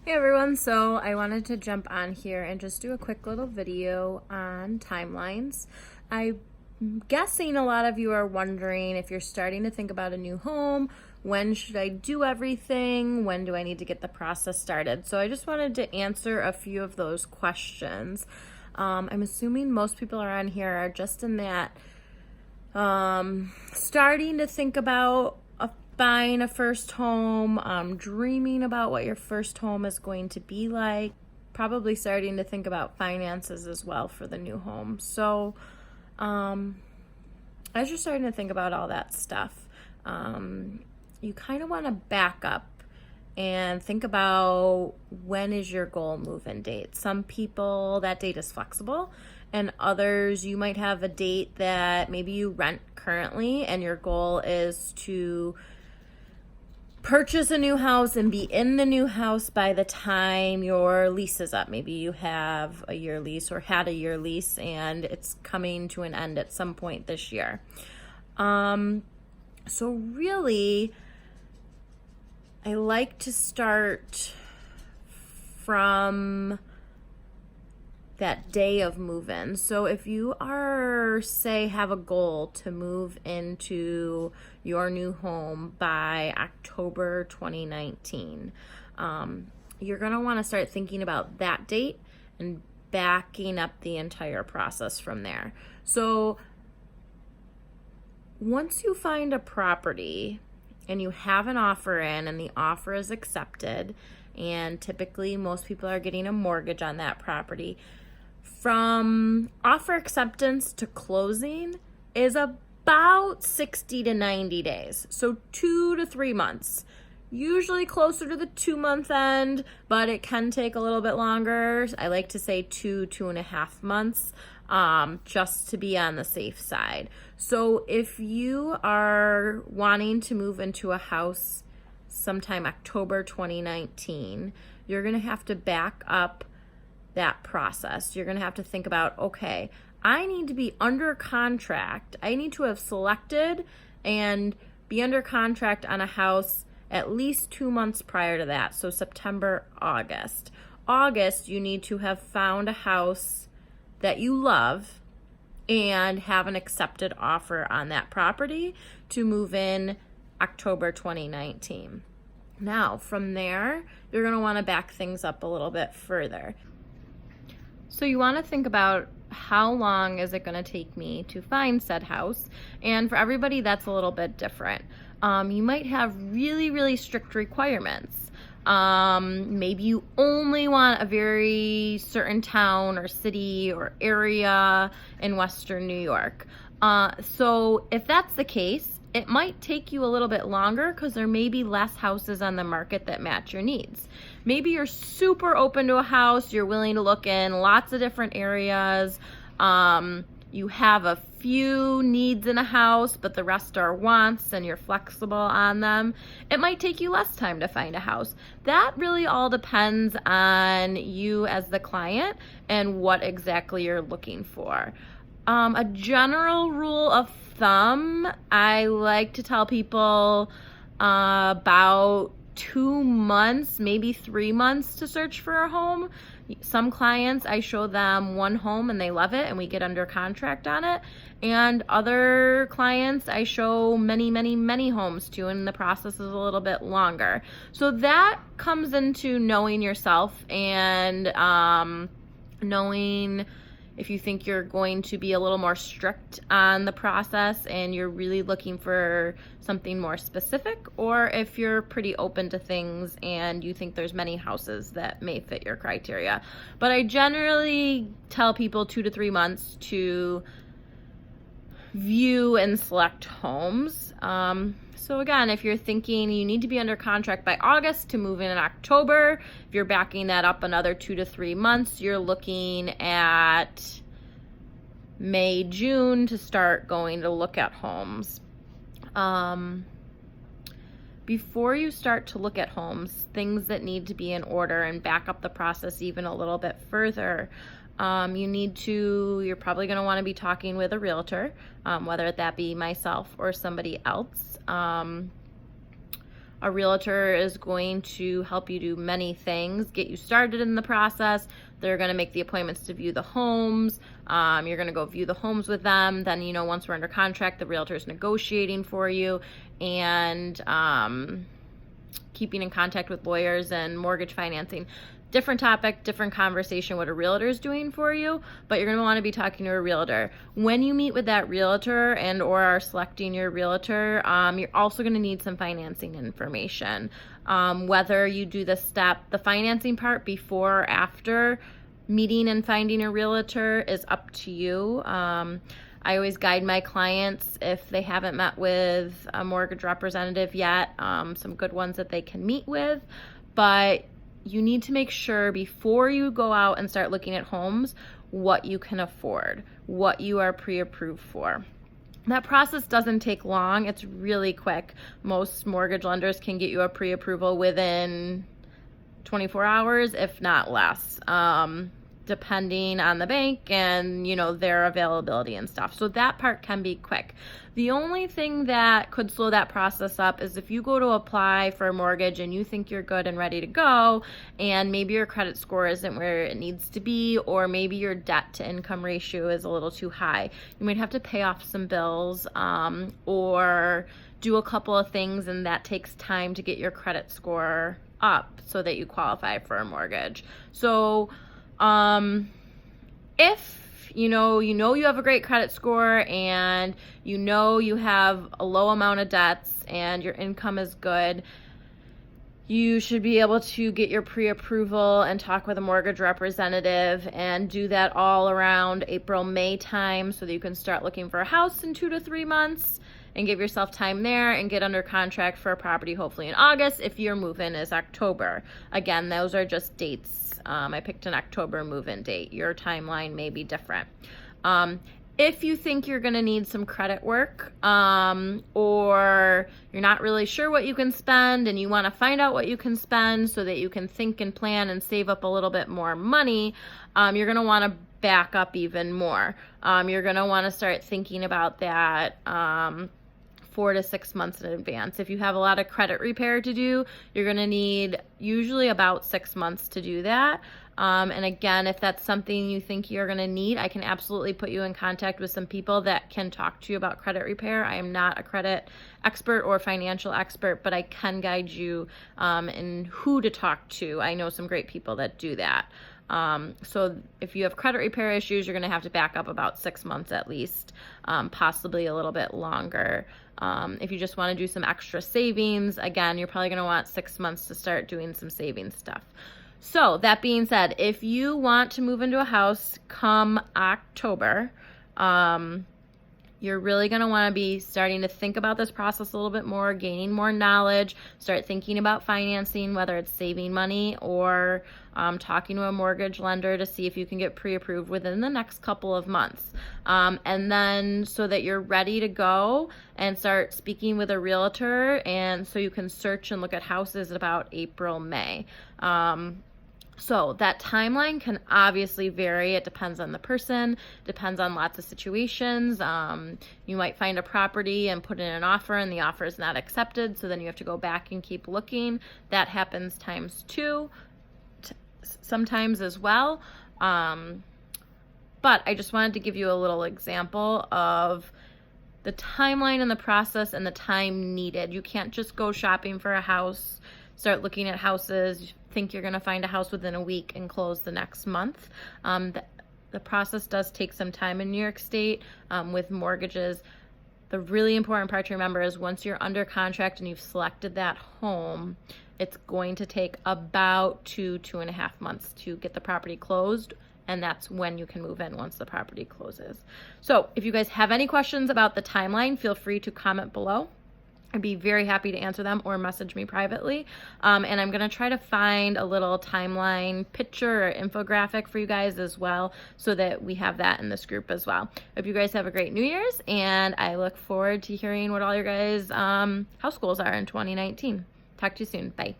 Hey everyone, so I wanted to jump on here and just do a quick little video on timelines. I'm guessing a lot of you are wondering if you're starting to think about a new home, when should I do everything? When do I need to get the process started? So I just wanted to answer a few of those questions. I'm assuming most people are on here are just in that starting to think about buying a first home, dreaming about what your first home is going to be like, probably starting to think about finances as well for the new home. So, as you're starting to think about all that stuff, you kind of want to back up and think about when is your goal move-in date. Some people, that date is flexible, and others, you might have a date that maybe you rent currently and your goal is to purchase a new house and be in the new house by the time your lease is up. Maybe you have a year lease or had a year lease and it's coming to an end at some point this year. So really, I like to start from that day of move-in. So if you are, say, have a goal to move into your new home by October 2019, you're going to want to start thinking about that date and backing up the entire process from there. So once you find a property and you have an offer in and the offer is accepted, and typically most people are getting a mortgage on that property, from offer acceptance to closing is about 60 to 90 days. So 2 to 3 months. Usually closer to the 2-month end, but it can take a little bit longer. I like to say 2.5 months, just to be on the safe side. So if you are wanting to move into a house sometime October 2019, you're going to have to back up that process. You're going to have to think about, okay, I need to be under contract. I need to have selected and be under contract on a house at least 2 months prior to that. So September, August. August, you need to have found a house that you love and have an accepted offer on that property to move in October 2019. Now, from there, you're going to want to back things up a little bit further. So you want to think about how long is it going to take me to find said house, and for everybody that's a little bit different. You might have really, really strict requirements. Maybe you only want a very certain town or city or area in Western New York. So if that's the case, it might take you a little bit longer because there may be less houses on the market that match your needs. Maybe you're super open to a house, you're willing to look in lots of different areas, you have a few needs in a house, but the rest are wants and you're flexible on them. It might take you less time to find a house. That really all depends on you as the client and what exactly you're looking for. A general rule of thumb, I like to tell people about 2 months, maybe 3 months to search for a home. Some clients, I show them one home and they love it and we get under contract on it. And other clients, I show many, many, many homes to, and the process is a little bit longer. So that comes into knowing yourself and knowing if you think you're going to be a little more strict on the process and you're really looking for something more specific, or if you're pretty open to things and you think there's many houses that may fit your criteria. But I generally tell people 2 to 3 months to view and select homes. So again, if you're thinking you need to be under contract by August to move in October, if you're backing that up another 2 to 3 months, you're looking at May, June to start going to look at homes. Before you start to look at homes, things that need to be in order and back up the process even a little bit further. You're probably going to want to be talking with a realtor, whether that be myself or somebody else. A realtor is going to help you do many things, get you started in the process. They're going to make the appointments to view the homes. You're going to go view the homes with them. Then, once we're under contract, the realtor is negotiating for you and keeping in contact with lawyers and mortgage financing. Different topic, different conversation what a realtor is doing for you, but you're going to want to be talking to a realtor. When you meet with that realtor and or are selecting your realtor, you're also going to need some financing information. Whether you do the financing part before or after meeting and finding a realtor is up to you. I always guide my clients if they haven't met with a mortgage representative yet, some good ones that they can meet with, but you need to make sure before you go out and start looking at homes what you can afford, what you are pre-approved for. That process doesn't take long. It's really quick. Most mortgage lenders can get you a pre-approval within 24 hours, if not less, depending on the bank and, their availability and stuff. So that part can be quick. The only thing that could slow that process up is if you go to apply for a mortgage and you think you're good and ready to go, and maybe your credit score isn't where it needs to be, or maybe your debt to income ratio is a little too high. You might have to pay off some bills, or do a couple of things, and that takes time to get your credit score up so that you qualify for a mortgage. So if you have a great credit score and you have a low amount of debts and your income is good, you should be able to get your pre-approval and talk with a mortgage representative and do that all around April, May time so that you can start looking for a house in 2 to 3 months and give yourself time there and get under contract for a property hopefully in August if your move-in is October. Again, those are just dates. I picked an October move-in date. Your timeline may be different. If you think you're going to need some credit work, or you're not really sure what you can spend and you want to find out what you can spend so that you can think and plan and save up a little bit more money, you're going to want to back up even more. You're going to want to start thinking about that 4 to 6 months in advance. If you have a lot of credit repair to do, you're going to need usually about 6 months to do that. And again, if that's something you think you're going to need, I can absolutely put you in contact with some people that can talk to you about credit repair. I am not a credit expert or financial expert, but I can guide you in who to talk to. I know some great people that do that. So if you have credit repair issues, you're going to have to back up about 6 months at least, possibly a little bit longer. If you just want to do some extra savings, again, you're probably going to want 6 months to start doing some savings stuff. So that being said, if you want to move into a house come October, you're really going to want to be starting to think about this process a little bit more, gaining more knowledge, start thinking about financing, whether it's saving money or talking to a mortgage lender to see if you can get pre-approved within the next couple of months. And then so that you're ready to go and start speaking with a realtor, and so you can search and look at houses about April, May. So that timeline can obviously vary. It depends on the person, depends on lots of situations. You might find a property and put in an offer and the offer is not accepted, so then you have to go back and keep looking. That happens times 2 sometimes as well. But I just wanted to give you a little example of the timeline and the process and the time needed. You can't just go shopping for a house, start looking at houses, think you're going to find a house within a week and close the next month. The process does take some time in New York State with mortgages. The really important part to remember is once you're under contract and you've selected that home, it's going to take about 2.5 months to get the property closed, and that's when you can move in once the property closes. So if you guys have any questions about the timeline, feel free to comment below. I'd be very happy to answer them or message me privately. And I'm going to try to find a little timeline picture or infographic for you guys as well so that we have that in this group as well. Hope you guys have a great New Year's, and I look forward to hearing what all your guys' house goals are in 2019. Talk to you soon. Bye.